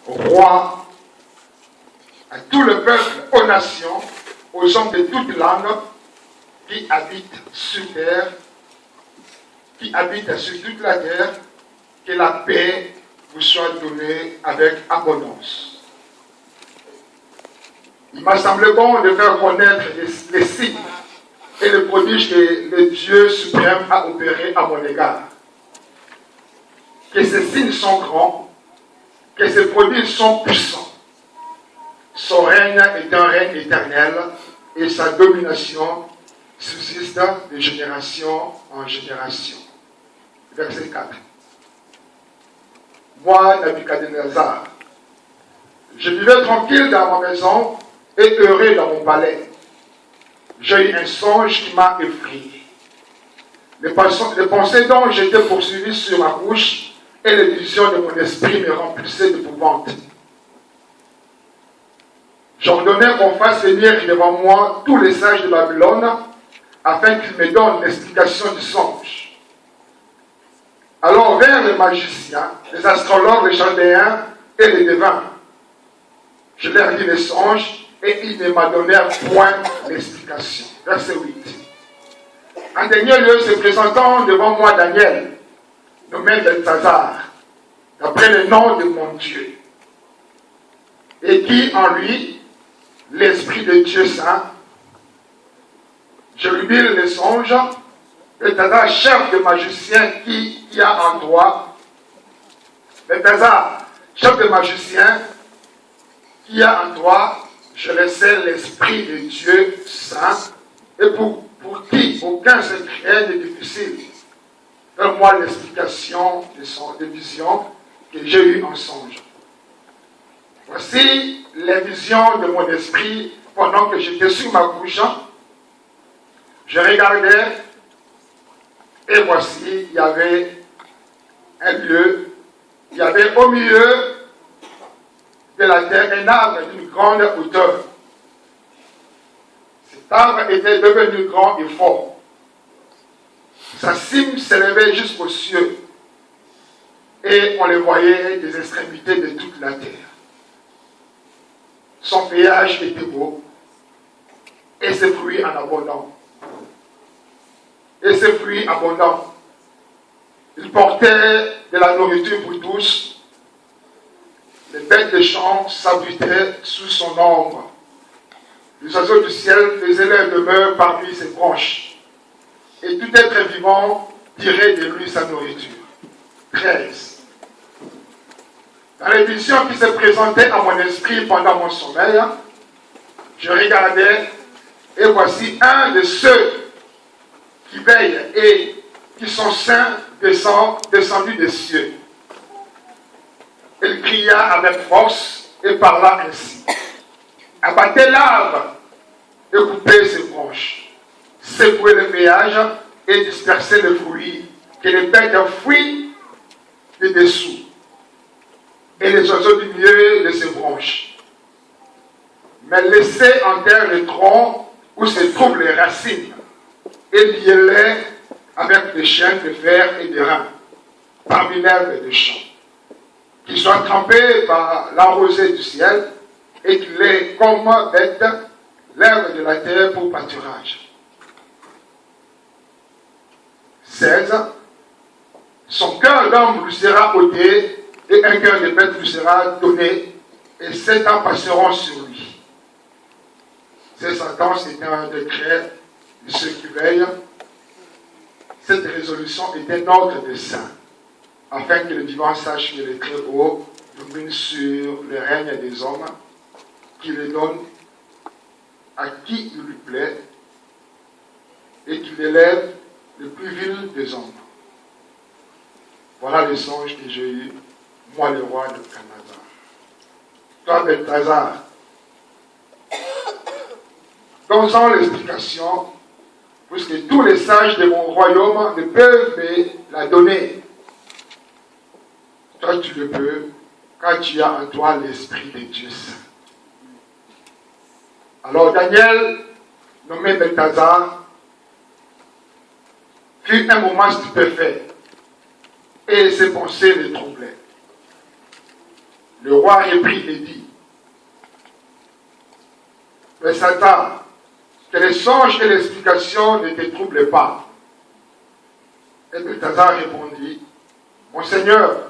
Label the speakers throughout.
Speaker 1: roi, à tout le peuple, aux nations, aux hommes de toute langue qui habitent sur terre, qui habitent sur toute la terre, que la paix vous soit donnée avec abondance. Il m'a semblé bon de faire connaître les signes et les prodiges que le Dieu suprême a opérés à mon égard. Que ces signes sont grands, que ces prodiges sont puissants. Son règne est un règne éternel et sa domination subsiste de génération en génération. Verset 4. Moi, Nabuchodonosor, je vivais tranquille dans ma maison et heureux dans mon palais. J'ai eu un songe qui m'a effrayé. Les pensées dont j'étais poursuivi sur ma bouche et les visions de mon esprit me remplissaient d'épouvante. J'ordonnais qu'on fasse venir devant moi tous les sages de Babylone afin qu'ils me donnent l'explication du songe. Alors vinrent les magiciens, les astrologues, les chaldéens et les devins. Je leur dis les songes et ils ne m'en donnèrent point l'explication. Verset 8. En dernier lieu, se présentant devant moi Daniel, nommé Belthazar, d'après le nom de mon Dieu, et qui en lui, l'Esprit de Dieu Saint, je lui dis les songes, Belthazar, chef de magicien qui a en toi, Belthazar, chef de magicien qui a en toi, je laissais l'Esprit de Dieu Saint, et pour qui aucun secret n'est difficile. Donne-moi l'explication des visions que j'ai eues en songe. Voici les visions de mon esprit pendant que j'étais sur ma couche. Je regardais et voici, il y avait un lieu, il y avait au milieu de la terre un arbre d'une grande hauteur. Cet arbre était devenu grand et fort. Sa cime s'élevait jusqu'aux cieux et on le voyait des extrémités de toute la terre. Son feuillage était beau et ses fruits en abondance. Il portait de la nourriture pour tous. Les bêtes des champs s'abritaient sous son ombre. Les oiseaux du ciel faisaient leur demeure parmi ses branches. Et tout être vivant tirait de lui sa nourriture. 13. Dans les visions qui se présentaient à mon esprit pendant mon sommeil, je regardais et voici un de ceux qui veillent et qui sont saints descendus des cieux. Il cria avec force et parla ainsi. Abattez l'arbre et coupez ses branches. Secouez le feuillage et dispersez les fruits, que les bêtes fuient de dessous, et les oiseaux du milieu de ses branches. Mais laissez en terre le tronc où se trouvent les racines, et liez-les avec des chaînes de fer et de reins, parmi l'herbe des champs, qui soient trempés par la rosée du ciel, et qu'il ait comme bête l'herbe de la terre pour pâturage. 16. Son cœur d'homme lui sera ôté, et un cœur de bête lui sera donné, et 7 ans passeront sur lui. Ces sentences étaient un décret de ceux qui veillent. Cette résolution est un ordre de saint, afin que le vivant sache que le Très-Haut domine sur le règne des hommes, qu'il le donne à qui il lui plaît, et qu'il élève le plus vil des hommes. Voilà les songes que j'ai eus, moi le roi de Canada. Toi, Belthazar, donne-en l'explication, puisque tous les sages de mon royaume ne peuvent me la donner. Toi, tu le peux, quand tu as en toi l'Esprit de Dieu Saint. Alors Daniel, nommé Belthazar, fut un moment stupéfait, et ses pensées le troublaient. Le roi reprit et dit, mais Satan, que les songes et l'explication ne te troublent pas. Et Belteshazzar répondit, mon Seigneur,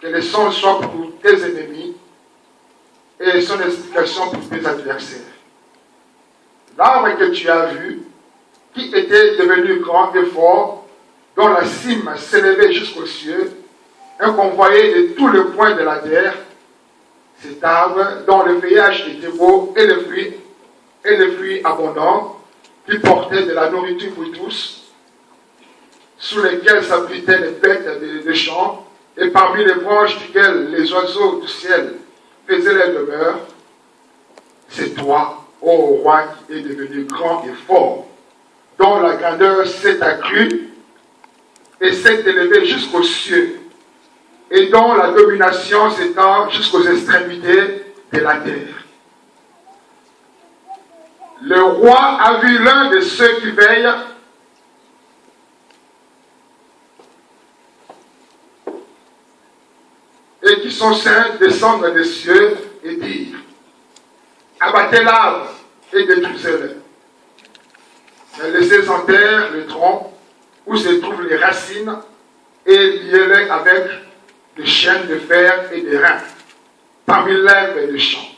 Speaker 1: que les songes soient pour tes ennemis et son explication pour tes adversaires. L'arbre que tu as vu, qui était devenu grand et fort, dont la cime s'élevait jusqu'aux cieux, et qu'on voyait de tous les points de la terre, cet arbre dont le feuillage était beau et les fruits abondants, qui portaient de la nourriture pour tous, sous lesquels s'abritaient les bêtes des champs, et parmi les branches duquel les oiseaux du ciel faisaient leur demeure, c'est toi, ô roi, qui es devenu grand et fort, dont la grandeur s'est accrue et s'est élevée jusqu'aux cieux, et dont la domination s'étend jusqu'aux extrémités de la terre. Le roi a vu l'un de ceux qui veillent et qui sont saints descendre des cieux et dire, abattez l'arbre et détruisez-le. Mais laissez en terre le tronc où se trouvent les racines et liez-les avec des chaînes de fer et des reins, parmi l'herbe des champs,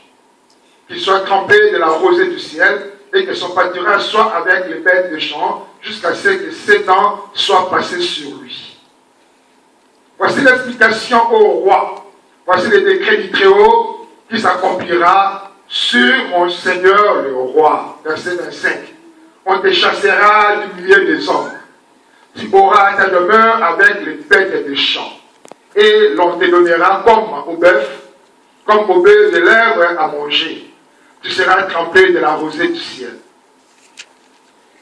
Speaker 1: qu'il soit trempé de la rosée du ciel et que son pâturage soit avec les bêtes des champs jusqu'à ce que 7 ans soient passés sur lui. Voici l'explication au roi. Voici le décret du Très-Haut qui s'accomplira sur mon Seigneur le roi. Verset 25. On te chassera du milieu des hommes. Tu auras ta demeure avec les bêtes des champs. Et l'on te donnera comme au bœuf de l'herbe à manger. Tu seras trempé de la rosée du ciel.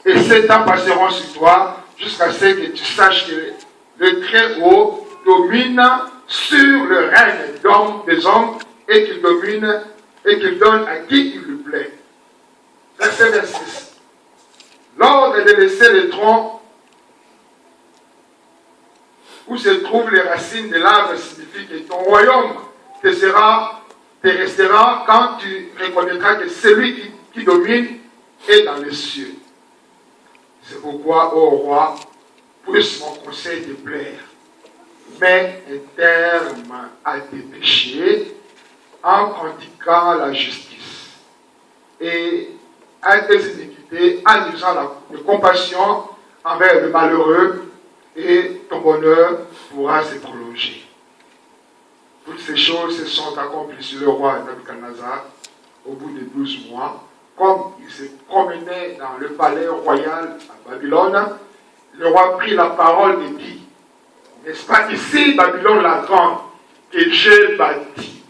Speaker 1: Et 7 ans passeront sur toi jusqu'à ce que tu saches que le Très-Haut domine sur le règne des hommes et qu'il domine et qu'il donne à qui il lui plaît. Verset 26. L'ordre de laisser le tronc où se trouvent les racines de l'arbre signifie que ton royaume te restera quand tu reconnaîtras que celui qui domine est dans les cieux. C'est pourquoi, ô roi, puisse mon conseil te plaire. Mets un terme à tes péchés en pratiquant la justice et à tes iniquités en usant la compassion envers le malheureux, et ton bonheur pourra se prolonger. Toutes ces choses se sont accomplies sur le roi Nabuchodonosor au bout de 12 mois. Comme il se promenait dans le palais royal à Babylone, le roi prit la parole et dit, n'est-ce pas ici, Babylone la grande, que j'ai bâti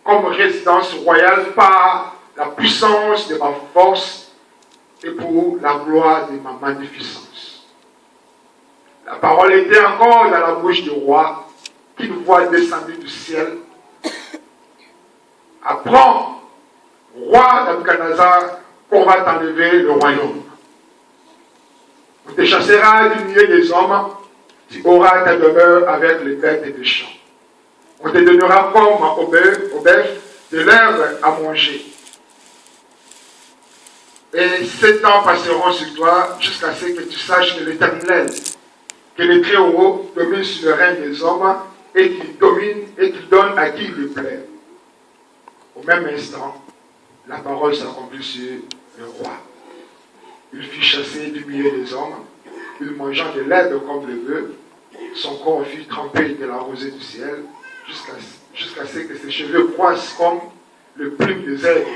Speaker 1: comme résidence royale par la puissance de ma force et pour la gloire de ma magnificence. La parole était encore dans la bouche du roi, qu'il voit descendre du ciel. Apprends, roi Nabuchodonosor, qu'on va t'enlever le royaume. On te chassera du milieu des hommes, tu auras ta demeure avec les bêtes des champs. On te donnera comme au bœuf de l'herbe à manger. Et 7 ans passeront sur toi jusqu'à ce que tu saches que l'Éternel, que le Très-Haut domine sur le règne des hommes et qu'il domine et qu'il donne à qui il lui plaît. Au même instant, la parole s'accomplit sur le roi. Il fut chassé du milieu des hommes, il mangea de l'herbe comme le bœuf, son corps fut trempé de la rosée du ciel, jusqu'à ce que ses cheveux croissent comme le plume des aigles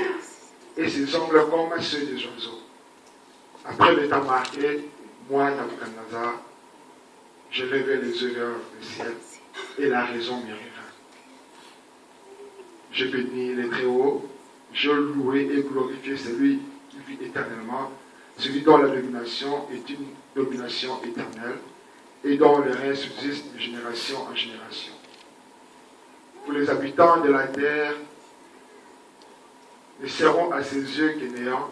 Speaker 1: et ses ongles comme ceux des oiseaux. Après le temps marqué, moi, Nabuchodonosor, je levai les yeux vers le ciel et la raison m'y revint. Je bénis le Très-Haut, je louai et glorifiai celui qui vit éternellement, celui dont la domination est une domination éternelle et dont le règne subsiste de génération en génération. Pour les habitants de la terre, ne seront à ses yeux que néant.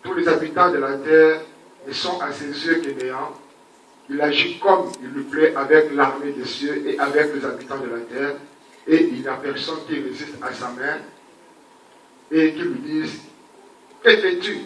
Speaker 1: Tous les habitants de la terre ne sont à ses yeux que néant. Il agit comme il lui plaît avec l'armée des cieux et avec les habitants de la terre. Et il n'y a personne qui résiste à sa main et qui lui dise, que fais-tu?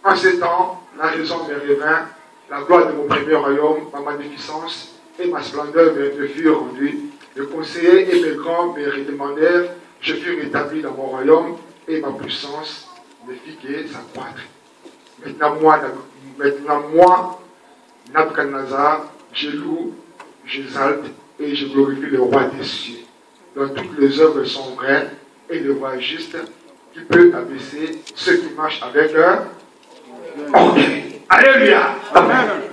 Speaker 1: En ces temps, la raison me revint, la gloire de mon premier royaume, ma magnificence et ma splendeur me furent rendues. Les conseillers et mes grands me redemandèrent, je fus rétabli dans mon royaume et ma puissance ne fit que s'accroître. Maintenant moi, Nabuchodonosor, je loue, j'exalte et je glorifie le roi des cieux, dont toutes les œuvres sont vraies, et le roi juste qui peut abaisser ceux qui marchent avec eux. Alléluia. Amen.